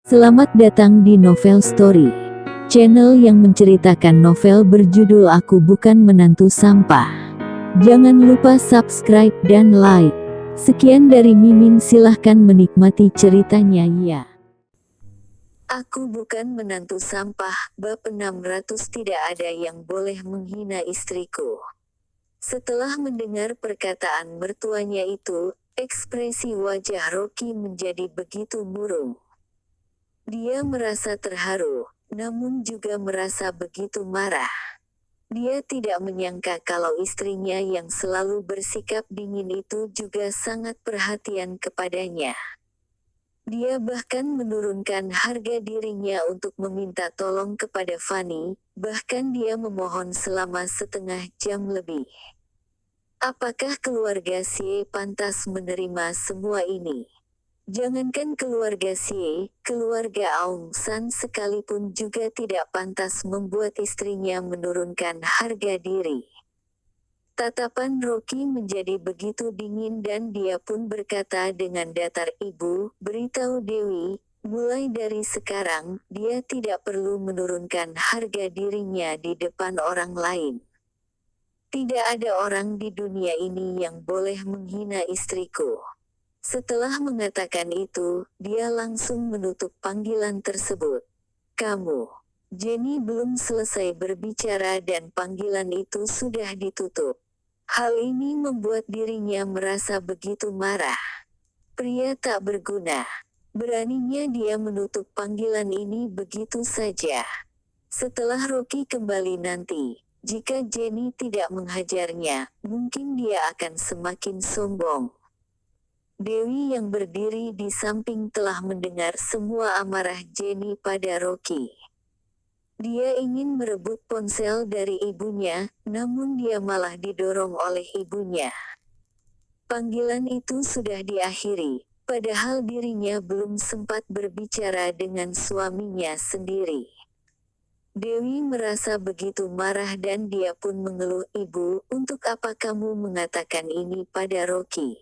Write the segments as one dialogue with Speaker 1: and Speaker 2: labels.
Speaker 1: Selamat datang di Novel Story, channel yang menceritakan novel berjudul Aku Bukan Menantu Sampah. Jangan lupa subscribe dan like. Sekian dari Mimin, silahkan menikmati ceritanya ya. Aku Bukan Menantu Sampah, bab 600. Tidak ada yang boleh menghina istriku. Setelah mendengar perkataan mertuanya itu, ekspresi wajah Rocky menjadi begitu murung. Dia merasa terharu, namun juga merasa begitu marah. Dia tidak menyangka kalau istrinya yang selalu bersikap dingin itu juga sangat perhatian kepadanya. Dia bahkan menurunkan harga dirinya untuk meminta tolong kepada Fanny, bahkan dia memohon selama setengah jam lebih. Apakah keluarga Xie pantas menerima semua ini? Jangankan keluarga Xie, keluarga Aung San sekalipun juga tidak pantas membuat istrinya menurunkan harga diri. Tatapan Rocky menjadi begitu dingin dan dia pun berkata dengan datar, "Ibu, beritahu Dewi, mulai dari sekarang, dia tidak perlu menurunkan harga dirinya di depan orang lain. Tidak ada orang di dunia ini yang boleh menghina istriku." Setelah mengatakan itu, dia langsung menutup panggilan tersebut. "Kamu." Jenny belum selesai berbicara dan panggilan itu sudah ditutup. Hal ini membuat dirinya merasa begitu marah. Pria tak berguna. Beraninya dia menutup panggilan ini begitu saja. Setelah Rocky kembali nanti, jika Jenny tidak menghajarnya, mungkin dia akan semakin sombong. Dewi yang berdiri di samping telah mendengar semua amarah Jenny pada Rocky. Dia ingin merebut ponsel dari ibunya, namun dia malah didorong oleh ibunya. Panggilan itu sudah diakhiri, padahal dirinya belum sempat berbicara dengan suaminya sendiri. Dewi merasa begitu marah dan dia pun mengeluh, "Ibu, untuk apa kamu mengatakan ini pada Rocky?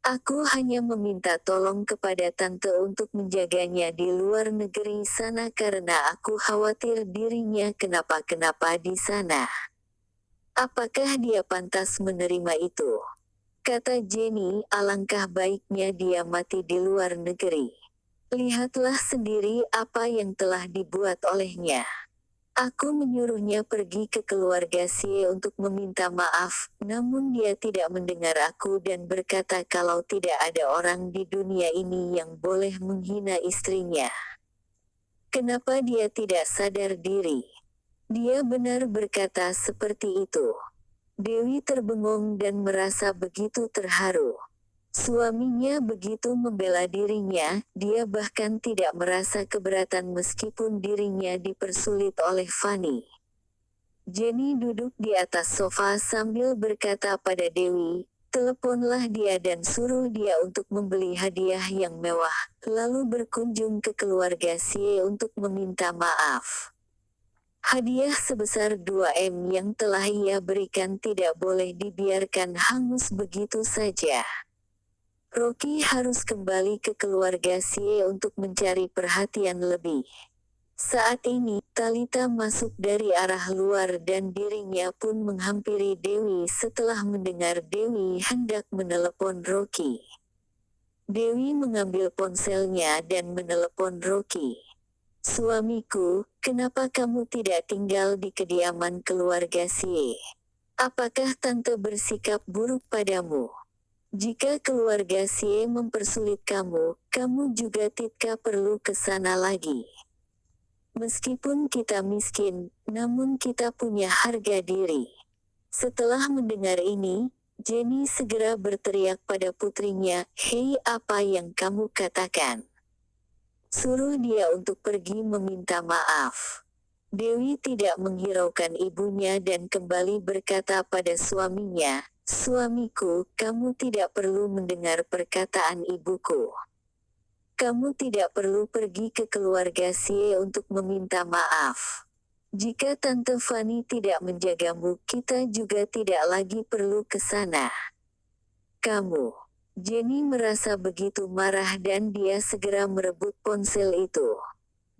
Speaker 1: Aku hanya meminta tolong kepada tante untuk menjaganya di luar negeri sana karena aku khawatir dirinya kenapa-kenapa di sana. Apakah dia pantas menerima itu?" Kata Jenny, "Alangkah baiknya dia mati di luar negeri. Lihatlah sendiri apa yang telah dibuat olehnya. Aku menyuruhnya pergi ke keluarga Xie untuk meminta maaf, namun dia tidak mendengar aku dan berkata kalau tidak ada orang di dunia ini yang boleh menghina istrinya. Kenapa dia tidak sadar diri? Dia benar berkata seperti itu." Dewi terbengong dan merasa begitu terharu. Suaminya begitu membela dirinya, dia bahkan tidak merasa keberatan meskipun dirinya dipersulit oleh Fanny. Jenny duduk di atas sofa sambil berkata pada Dewi, "Teleponlah dia dan suruh dia untuk membeli hadiah yang mewah, lalu berkunjung ke keluarga Xie untuk meminta maaf. Hadiah sebesar 2 M yang telah ia berikan tidak boleh dibiarkan hangus begitu saja." Rocky harus kembali ke keluarga Xie untuk mencari perhatian lebih. Saat ini, Talita masuk dari arah luar dan dirinya pun menghampiri Dewi setelah mendengar Dewi hendak menelepon Rocky. Dewi mengambil ponselnya dan menelepon Rocky. "Suamiku, kenapa kamu tidak tinggal di kediaman keluarga Xie? Apakah tante bersikap buruk padamu? Jika keluarga Xie mempersulit kamu, kamu juga tidak perlu ke sana lagi. Meskipun kita miskin, namun kita punya harga diri." Setelah mendengar ini, Jenny segera berteriak pada putrinya, "Hei, apa yang kamu katakan? Suruh dia untuk pergi meminta maaf." Dewi tidak menghiraukan ibunya dan kembali berkata pada suaminya, "Suamiku, kamu tidak perlu mendengar perkataan ibuku. Kamu tidak perlu pergi ke keluarga Xie untuk meminta maaf. Jika Tante Fanny tidak menjagamu, kita juga tidak lagi perlu ke sana. Kamu Jenny merasa begitu marah dan dia segera merebut ponsel itu.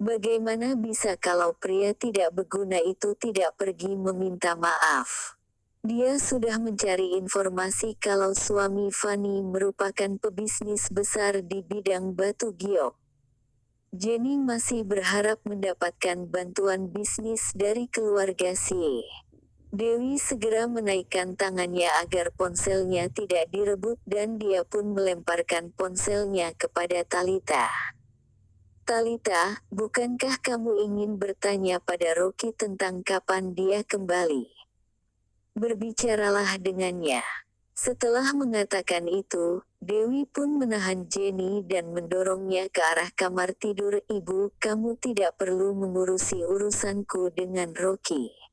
Speaker 1: Bagaimana bisa kalau pria tidak berguna itu tidak pergi meminta maaf? Dia sudah mencari informasi kalau suami Fanny merupakan pebisnis besar di bidang batu giok. Jenny masih berharap mendapatkan bantuan bisnis dari keluarga si Dewi segera menaikkan tangannya agar ponselnya tidak direbut dan dia pun melemparkan ponselnya kepada Talita. Talita, bukankah kamu ingin bertanya pada Rocky tentang kapan dia kembali? Berbicaralah dengannya. Setelah mengatakan itu, Dewi pun menahan Jenny dan mendorongnya ke arah kamar tidur. Ibu, kamu tidak perlu mengurusi urusanku dengan Rocky.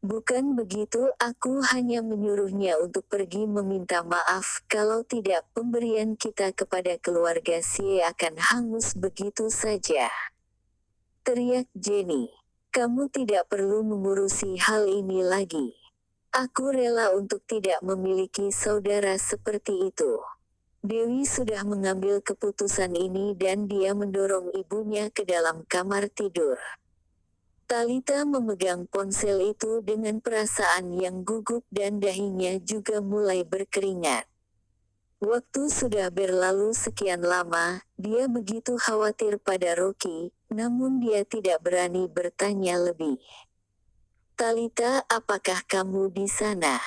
Speaker 1: Bukan begitu, aku hanya menyuruhnya untuk pergi meminta maaf. Kalau tidak, pemberian kita kepada keluarga Sie akan hangus begitu saja. Teriak Jenny. Kamu tidak perlu mengurusi hal ini lagi. Aku rela untuk tidak memiliki saudara seperti itu. Dewi sudah mengambil keputusan ini dan dia mendorong ibunya ke dalam kamar tidur. Talita memegang ponsel itu dengan perasaan yang gugup dan dahinya juga mulai berkeringat. Waktu sudah berlalu sekian lama, dia begitu khawatir pada Rocky, namun dia tidak berani bertanya lebih. Talita, apakah kamu di sana?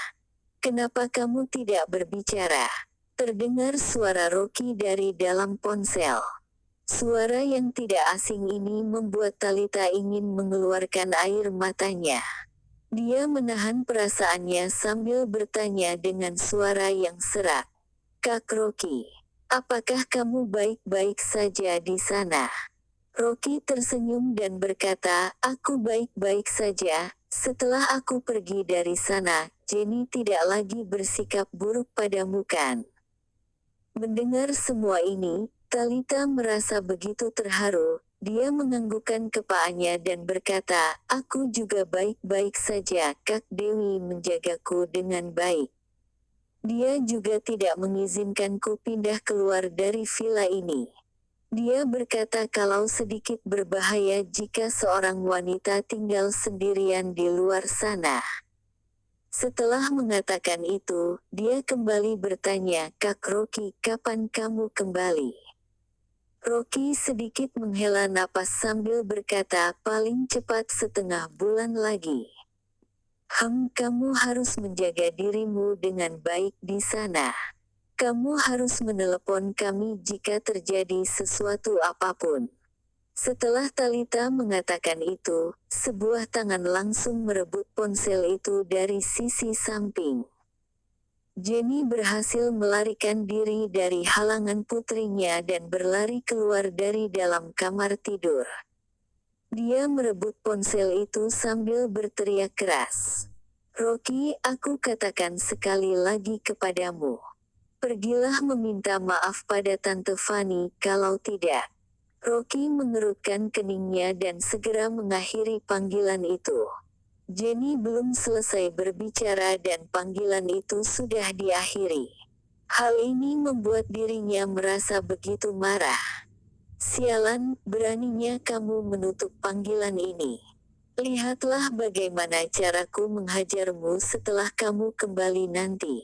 Speaker 1: Kenapa kamu tidak berbicara? Terdengar suara Rocky dari dalam ponsel. Suara yang tidak asing ini membuat Talita ingin mengeluarkan air matanya. Dia menahan perasaannya sambil bertanya dengan suara yang serak. Kak Rocky, apakah kamu baik-baik saja di sana? Rocky tersenyum dan berkata, aku baik-baik saja. Setelah aku pergi dari sana, Jenny tidak lagi bersikap buruk padamu kan? Mendengar semua ini, Talita merasa begitu terharu. Dia menganggukkan kepalanya dan berkata, aku juga baik-baik saja. Kak Dewi menjagaku dengan baik. Dia juga tidak mengizinkanku pindah keluar dari villa ini. Dia berkata kalau sedikit berbahaya jika seorang wanita tinggal sendirian di luar sana. Setelah mengatakan itu, dia kembali bertanya, Kak Rocky, kapan kamu kembali? Rocky sedikit menghela napas sambil berkata, paling cepat setengah bulan lagi. Kamu harus menjaga dirimu dengan baik di sana. Kamu harus menelepon kami jika terjadi sesuatu apapun. Setelah Talita mengatakan itu, sebuah tangan langsung merebut ponsel itu dari sisi samping. Jenny berhasil melarikan diri dari halangan putrinya dan berlari keluar dari dalam kamar tidur. Dia merebut ponsel itu sambil berteriak keras. Rocky, aku katakan sekali lagi kepadamu. Pergilah meminta maaf pada Tante Fanny, kalau tidak. Rocky mengerutkan keningnya dan segera mengakhiri panggilan itu. Jenny belum selesai berbicara dan panggilan itu sudah diakhiri. Hal ini membuat dirinya merasa begitu marah. Sialan, beraninya kamu menutup panggilan ini. Lihatlah bagaimana caraku menghajarmu setelah kamu kembali nanti.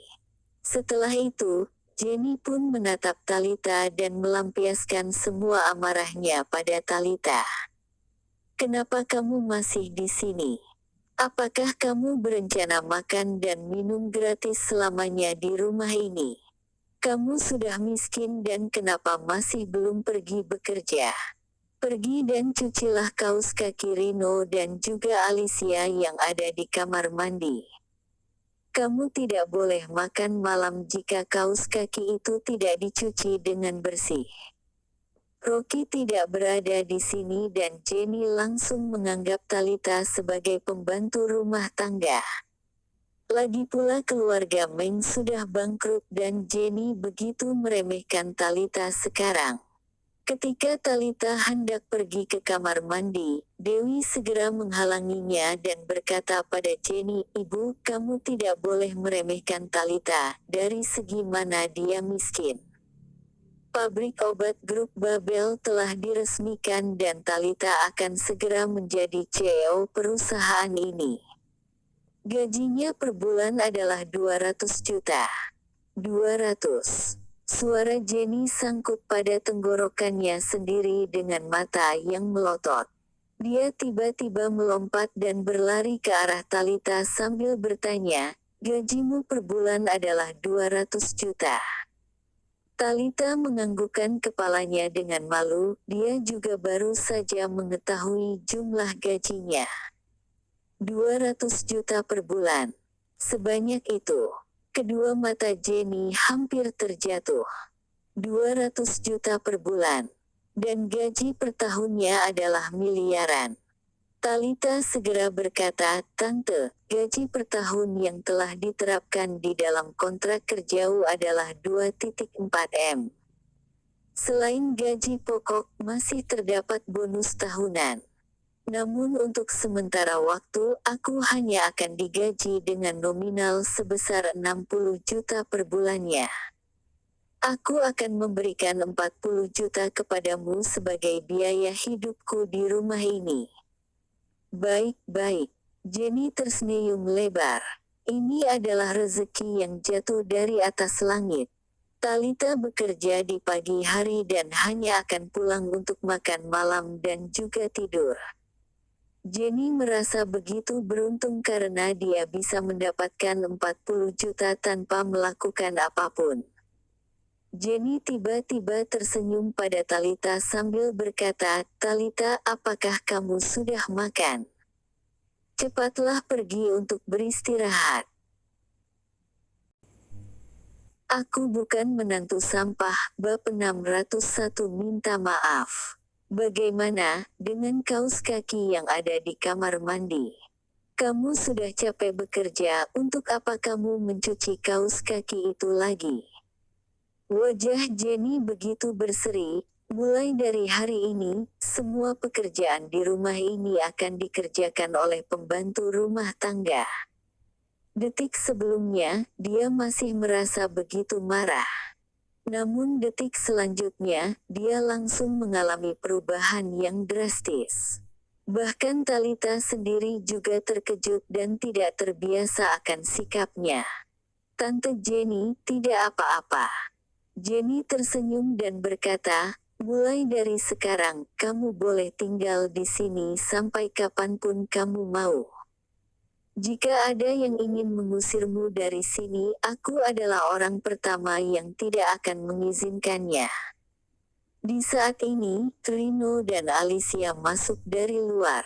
Speaker 1: Setelah itu, Jenny pun menatap Talita dan melampiaskan semua amarahnya pada Talita. Kenapa kamu masih di sini? Apakah kamu berencana makan dan minum gratis selamanya di rumah ini? Kamu sudah miskin dan kenapa masih belum pergi bekerja? Pergi dan cucilah kaos kaki Rino dan juga Alicia yang ada di kamar mandi. Kamu tidak boleh makan malam jika kaos kaki itu tidak dicuci dengan bersih. Rocky tidak berada di sini dan Jenny langsung menganggap Talita sebagai pembantu rumah tangga. Lagi pula keluarga Meng sudah bangkrut dan Jenny begitu meremehkan Talita sekarang. Ketika Talita hendak pergi ke kamar mandi, Dewi segera menghalanginya dan berkata pada Jenny, "Ibu, kamu tidak boleh meremehkan Talita, dari segi mana dia miskin. Pabrik obat grup Babel telah diresmikan dan Talita akan segera menjadi CEO perusahaan ini. Gajinya per bulan adalah 200 juta. 200. Suara Jenny sangkut pada tenggorokannya sendiri dengan mata yang melotot. Dia tiba-tiba melompat dan berlari ke arah Talita sambil bertanya, "Gajimu per bulan adalah 200 juta. Talita menganggukkan kepalanya dengan malu, dia juga baru saja mengetahui jumlah gajinya. 200 juta per bulan. Sebanyak itu. Kedua mata Jenny hampir terjatuh. 200 juta per bulan. Dan gaji per tahunnya adalah miliaran. Talita segera berkata, "Tante, gaji per tahun yang telah diterapkan di dalam kontrak kerjau adalah 2,4 M. Selain gaji pokok, masih terdapat bonus tahunan. Namun untuk sementara waktu, aku hanya akan digaji dengan nominal sebesar 60 juta per bulannya. Aku akan memberikan 40 juta kepadamu sebagai biaya hidupku di rumah ini." "Baik-baik." Jenny tersenyum lebar. Ini adalah rezeki yang jatuh dari atas langit. Talita bekerja di pagi hari dan hanya akan pulang untuk makan malam dan juga tidur. Jenny merasa begitu beruntung karena dia bisa mendapatkan 40 juta tanpa melakukan apapun. Jenny tiba-tiba tersenyum pada Talita sambil berkata, "Talita, apakah kamu sudah makan? Cepatlah pergi untuk beristirahat." Aku bukan menantu sampah, bab 601 minta maaf. Bagaimana dengan kaus kaki yang ada di kamar mandi? Kamu sudah capek bekerja, untuk apa kamu mencuci kaus kaki itu lagi? Wajah Jenny begitu berseri, mulai dari hari ini, semua pekerjaan di rumah ini akan dikerjakan oleh pembantu rumah tangga. Detik sebelumnya, dia masih merasa begitu marah. Namun detik selanjutnya, dia langsung mengalami perubahan yang drastis. Bahkan Talita sendiri juga terkejut dan tidak terbiasa akan sikapnya. "Tante Jenny, tidak apa-apa." Jenny tersenyum dan berkata, "Mulai dari sekarang, kamu boleh tinggal di sini sampai kapanpun kamu mau. Jika ada yang ingin mengusirmu dari sini, aku adalah orang pertama yang tidak akan mengizinkannya." Di saat ini, Trino dan Alicia masuk dari luar.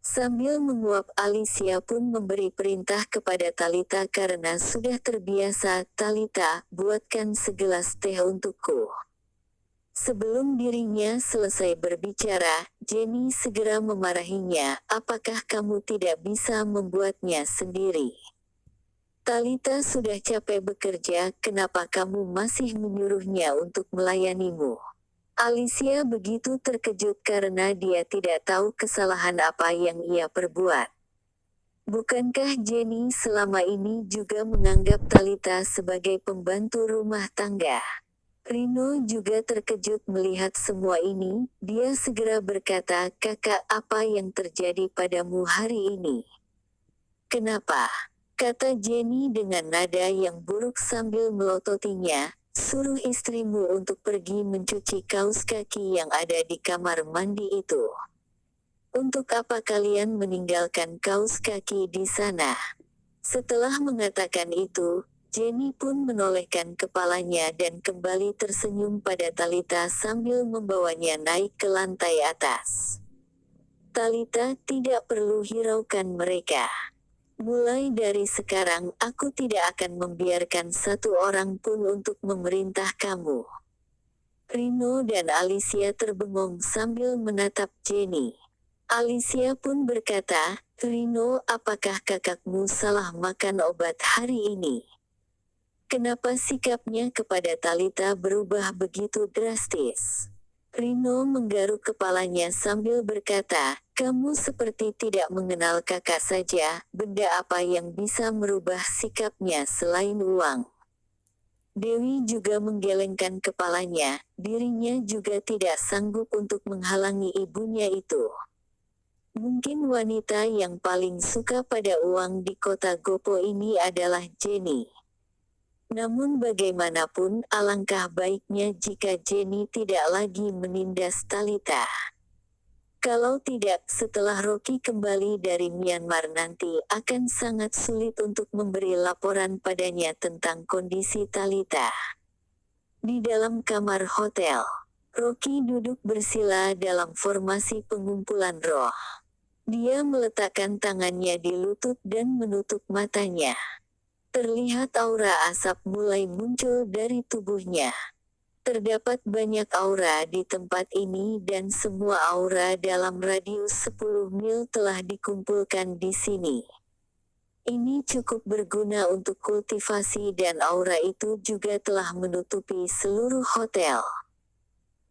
Speaker 1: Sambil menguap, Alicia pun memberi perintah kepada Talita karena sudah terbiasa, "Talita, buatkan segelas teh untukku." Sebelum dirinya selesai berbicara, Jenny segera memarahinya, "Apakah kamu tidak bisa membuatnya sendiri? Talita sudah capek bekerja, kenapa kamu masih menyuruhnya untuk melayanimu?" Alicia begitu terkejut karena dia tidak tahu kesalahan apa yang ia perbuat. Bukankah Jenny selama ini juga menganggap Talita sebagai pembantu rumah tangga? Rino juga terkejut melihat semua ini, dia segera berkata, "Kakak, apa yang terjadi padamu hari ini? Kenapa?" Kata Jenny dengan nada yang buruk sambil melototinya, "Suruh istrimu untuk pergi mencuci kaus kaki yang ada di kamar mandi itu. Untuk apa kalian meninggalkan kaus kaki di sana?" Setelah mengatakan itu, Jenny pun menolehkan kepalanya dan kembali tersenyum pada Talita sambil membawanya naik ke lantai atas. "Talita, tidak perlu hiraukan mereka. Mulai dari sekarang, aku tidak akan membiarkan satu orang pun untuk memerintah kamu." Rino dan Alicia terbengong sambil menatap Jenny. Alicia pun berkata, "Rino, apakah kakakmu salah makan obat hari ini? Kenapa sikapnya kepada Talita berubah begitu drastis?" Rino menggaruk kepalanya sambil berkata, kamu seperti tidak mengenal kakak saja, benda apa yang bisa merubah sikapnya selain uang. Dewi juga menggelengkan kepalanya, dirinya juga tidak sanggup untuk menghalangi ibunya itu. Mungkin wanita yang paling suka pada uang di kota Gopo ini adalah Jenny. Namun bagaimanapun alangkah baiknya jika Jenny tidak lagi menindas Talita. Kalau tidak, setelah Rocky kembali dari Myanmar nanti akan sangat sulit untuk memberi laporan padanya tentang kondisi Talita. Di dalam kamar hotel, Rocky duduk bersila dalam formasi pengumpulan roh. Dia meletakkan tangannya di lutut dan menutup matanya. Terlihat aura asap mulai muncul dari tubuhnya. Terdapat banyak aura di tempat ini dan semua aura dalam radius 10 mil telah dikumpulkan di sini. Ini cukup berguna untuk kultivasi dan aura itu juga telah menutupi seluruh hotel.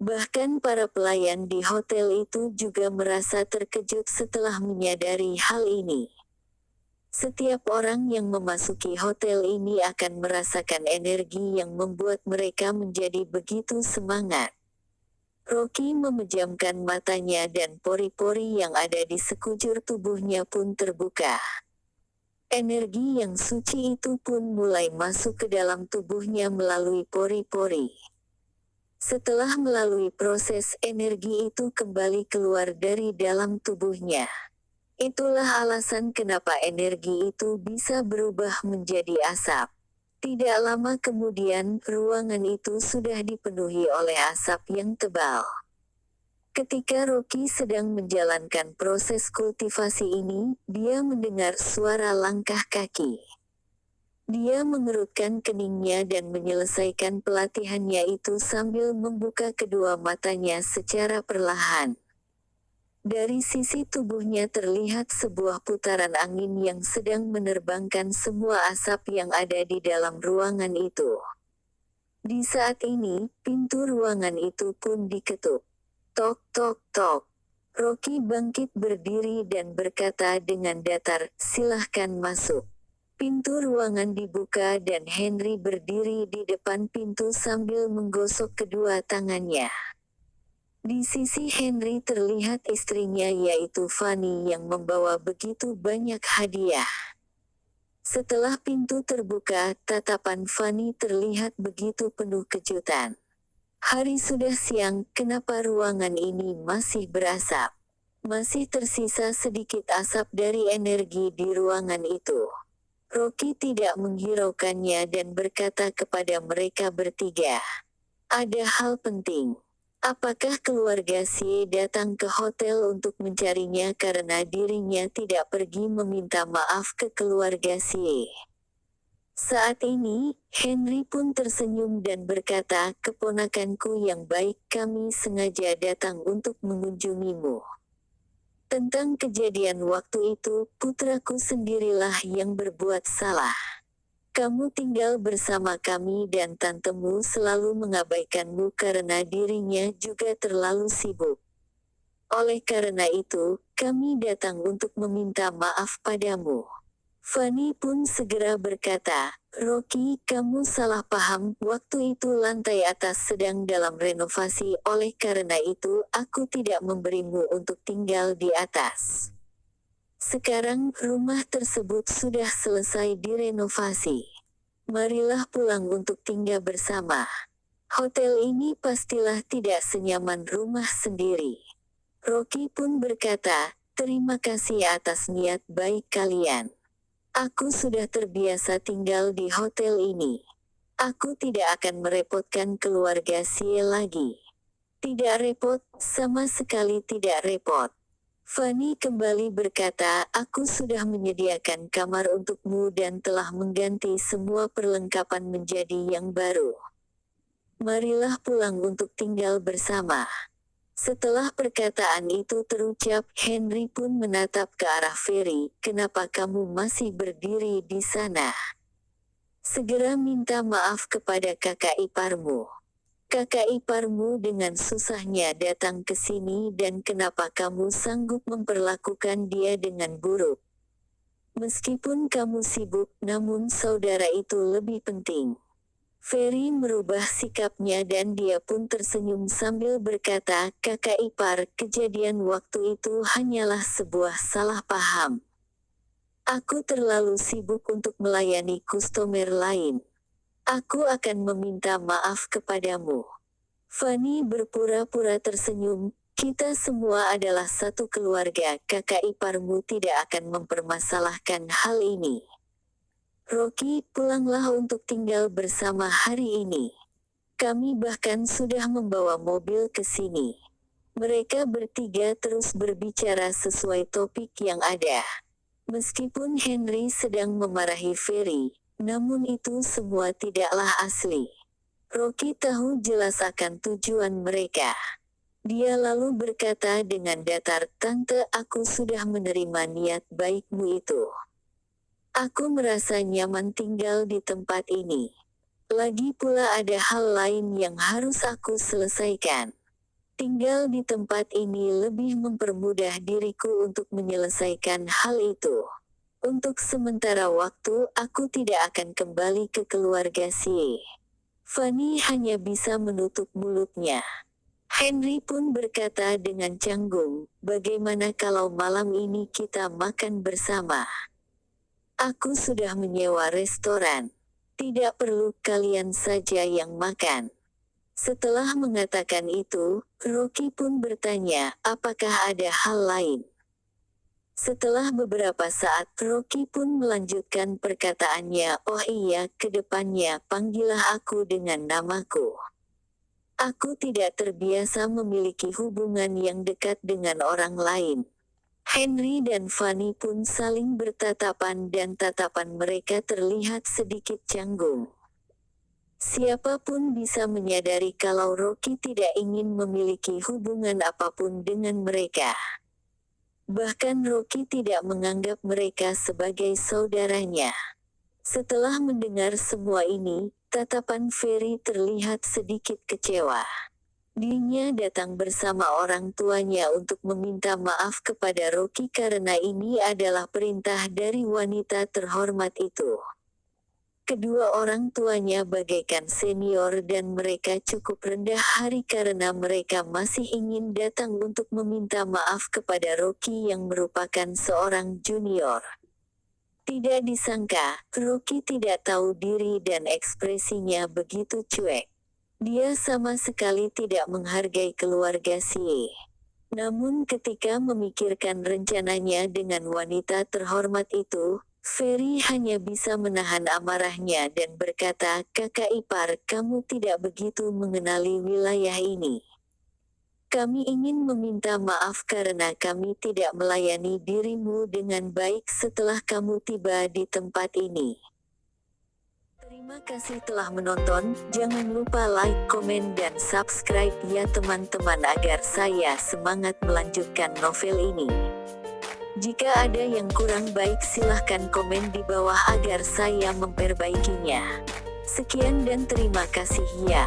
Speaker 1: Bahkan para pelayan di hotel itu juga merasa terkejut setelah menyadari hal ini. Setiap orang yang memasuki hotel ini akan merasakan energi yang membuat mereka menjadi begitu semangat. Rocky memejamkan matanya dan pori-pori yang ada di sekujur tubuhnya pun terbuka. Energi yang suci itu pun mulai masuk ke dalam tubuhnya melalui pori-pori. Setelah melalui proses, energi itu kembali keluar dari dalam tubuhnya. Itulah alasan kenapa energi itu bisa berubah menjadi asap. Tidak lama kemudian, ruangan itu sudah dipenuhi oleh asap yang tebal. Ketika Rocky sedang menjalankan proses kultivasi ini, dia mendengar suara langkah kaki. Dia mengerutkan keningnya dan menyelesaikan pelatihannya itu sambil membuka kedua matanya secara perlahan. Dari sisi tubuhnya terlihat sebuah putaran angin yang sedang menerbangkan semua asap yang ada di dalam ruangan itu. Di saat ini, pintu ruangan itu pun diketuk. Tok tok tok. Rocky bangkit berdiri dan berkata dengan datar, silahkan masuk. Pintu ruangan dibuka dan Henry berdiri di depan pintu sambil menggosok kedua tangannya. Di sisi Henry terlihat istrinya yaitu Fanny yang membawa begitu banyak hadiah. Setelah pintu terbuka, tatapan Fanny terlihat begitu penuh kejutan. Hari sudah siang, kenapa ruangan ini masih berasap? Masih tersisa sedikit asap dari energi di ruangan itu. Rocky tidak menghiraukannya dan berkata kepada mereka bertiga. Ada hal penting. Apakah keluarga Sie datang ke hotel untuk mencarinya karena dirinya tidak pergi meminta maaf ke keluarga Sie? Saat ini, Henry pun tersenyum dan berkata, keponakanku yang baik, kami sengaja datang untuk mengunjungimu. Tentang kejadian waktu itu, putraku sendirilah yang berbuat salah. Kamu tinggal bersama kami dan tantemu selalu mengabaikanmu karena dirinya juga terlalu sibuk. Oleh karena itu, kami datang untuk meminta maaf padamu. Fanny pun segera berkata, Rocky, kamu salah paham, waktu itu lantai atas sedang dalam renovasi, oleh karena itu aku tidak memberimu untuk tinggal di atas. Sekarang, rumah tersebut sudah selesai direnovasi. Marilah pulang untuk tinggal bersama. Hotel ini pastilah tidak senyaman rumah sendiri. Rocky pun berkata, terima kasih atas niat baik kalian. Aku sudah terbiasa tinggal di hotel ini. Aku tidak akan merepotkan keluarga Sie lagi. Tidak repot, sama sekali tidak repot. Fanny kembali berkata, aku sudah menyediakan kamar untukmu dan telah mengganti semua perlengkapan menjadi yang baru. Marilah pulang untuk tinggal bersama. Setelah perkataan itu terucap, Henry pun menatap ke arah Ferry, kenapa kamu masih berdiri di sana? Segera minta maaf kepada kakak iparmu. Kakak iparmu dengan susahnya datang ke sini dan kenapa kamu sanggup memperlakukan dia dengan buruk? Meskipun kamu sibuk, namun saudara itu lebih penting. Ferry merubah sikapnya dan dia pun tersenyum sambil berkata, kakak ipar, kejadian waktu itu hanyalah sebuah salah paham. Aku terlalu sibuk untuk melayani kustomer lain. Aku akan meminta maaf kepadamu. Fanny berpura-pura tersenyum, kita semua adalah satu keluarga, kakak iparmu tidak akan mempermasalahkan hal ini. Rocky, pulanglah untuk tinggal bersama hari ini. Kami bahkan sudah membawa mobil ke sini. Mereka bertiga terus berbicara sesuai topik yang ada. Meskipun Henry sedang memarahi Ferry, namun itu semua tidaklah asli. Rocky tahu jelas akan tujuan mereka. Dia lalu berkata dengan datar, tante, aku sudah menerima niat baikmu itu. Aku merasa nyaman tinggal di tempat ini. Lagi pula ada hal lain yang harus aku selesaikan. Tinggal di tempat ini lebih mempermudah diriku untuk menyelesaikan hal itu. Untuk sementara waktu, aku tidak akan kembali ke keluarga si. Fanny hanya bisa menutup mulutnya. Henry pun berkata dengan canggung, bagaimana kalau malam ini kita makan bersama? Aku sudah menyewa restoran. Tidak perlu kalian saja yang makan. Setelah mengatakan itu, Rocky pun bertanya, apakah ada hal lain? Setelah beberapa saat, Rocky pun melanjutkan perkataannya, oh iya, kedepannya panggillah aku dengan namaku. Aku tidak terbiasa memiliki hubungan yang dekat dengan orang lain. Henry dan Fanny pun saling bertatapan dan tatapan mereka terlihat sedikit canggung. Siapapun bisa menyadari kalau Rocky tidak ingin memiliki hubungan apapun dengan mereka. Bahkan Rocky tidak menganggap mereka sebagai saudaranya. Setelah mendengar semua ini, tatapan Ferry terlihat sedikit kecewa. Dirinya datang bersama orang tuanya untuk meminta maaf kepada Rocky karena ini adalah perintah dari wanita terhormat itu. Kedua orang tuanya bagaikan senior dan mereka cukup rendah hati karena mereka masih ingin datang untuk meminta maaf kepada Rocky yang merupakan seorang junior. Tidak disangka, Rocky tidak tahu diri dan ekspresinya begitu cuek. Dia sama sekali tidak menghargai keluarga si. Namun ketika memikirkan rencananya dengan wanita terhormat itu, Ferry hanya bisa menahan amarahnya dan berkata, kakak ipar, kamu tidak begitu mengenali wilayah ini. Kami ingin meminta maaf karena kami tidak melayani dirimu dengan baik setelah kamu tiba di tempat ini. Terima kasih telah menonton, jangan lupa like, komen dan subscribe ya teman-teman agar saya semangat melanjutkan novel ini. Jika ada yang kurang baik silahkan komen di bawah agar saya memperbaikinya. Sekian dan terima kasih ya.